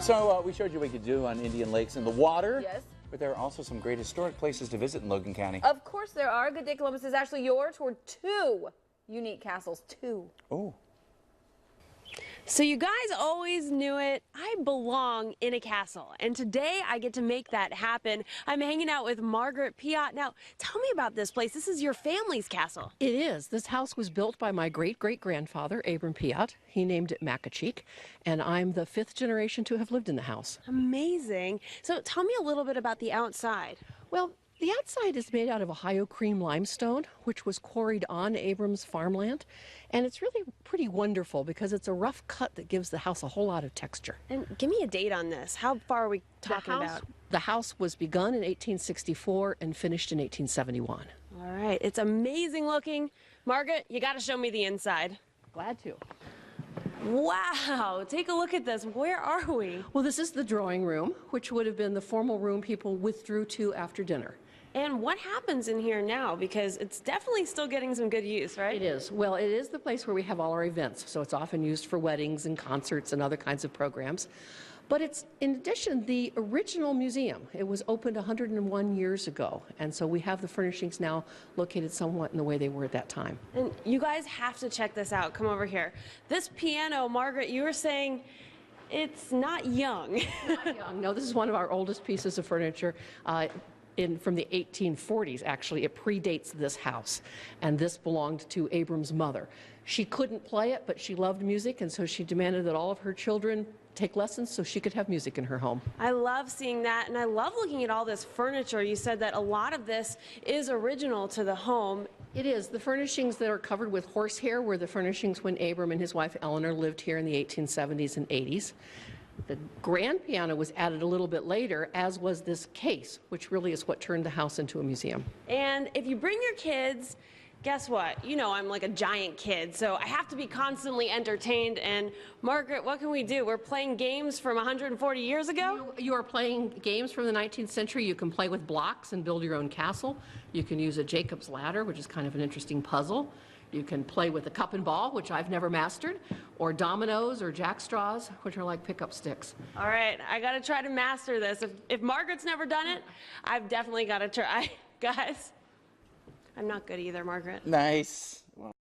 So we showed you what we could do on Indian Lakes in the water. Yes. But there are also some great historic places to visit in Logan County. Of course there are. Good Day Columbus's Ashley Yore toured 2 unique castles. 2. Oh. So you guys always knew it. I belong in a castle, and today I get to make that happen. I'm hanging out with Margaret Piatt. Now, tell me about this place. This is your family's castle. It is. This house was built by my great-great-grandfather, Abram Piatt. He named it Macacheek, and I'm the 5th generation to have lived in the house. Amazing. So tell me a little bit about the outside. Well, the outside is made out of Ohio cream limestone, which was quarried on Abram's farmland. And it's really pretty wonderful because it's a rough cut that gives the house a whole lot of texture. And give me a date on this. How far are we talking about? The house was begun in 1864 and finished in 1871. All right. It's amazing looking. Margaret, you got to show me the inside. Glad to. Wow. Take a look at this. Where are we? Well, this is the drawing room, which would have been the formal room people withdrew to after dinner. And what happens in here now? Because it's definitely still getting some good use, right? It is. Well, it is the place where we have all our events, so it's often used for weddings and concerts and other kinds of programs. But it's, in addition, the original museum. It was opened 101 years ago, and so we have the furnishings now located somewhat in the way they were at that time. And you guys have to check this out. Come over here. This piano, Margaret, you were saying it's not young. Not young. No, this is one of our oldest pieces of furniture. From the 1840s, actually. It predates this house, and this belonged to Abram's mother. She couldn't play it, but she loved music, and so she demanded that all of her children take lessons so she could have music in her home. I love seeing that, and I love looking at all this furniture. You said that a lot of this is original to the home. It is. The furnishings that are covered with horsehair were the furnishings when Abram and his wife Eleanor lived here in the 1870s and 80s. The grand piano was added a little bit later, as was this case, which really is what turned the house into a museum. And if you bring your kids, guess what? You know I'm like a giant kid, so I have to be constantly entertained. And Margaret, what can we do? We're playing games from 140 years ago? You are playing games from the 19th century. You can play with blocks and build your own castle. You can use a Jacob's ladder, which is kind of an interesting puzzle. You can play with a cup and ball, which I've never mastered, or dominoes or jackstraws, which are like pickup sticks. All right, I got to try to master this. If Margaret's never done it, I've definitely got to try. Guys, I'm not good either, Margaret. Nice.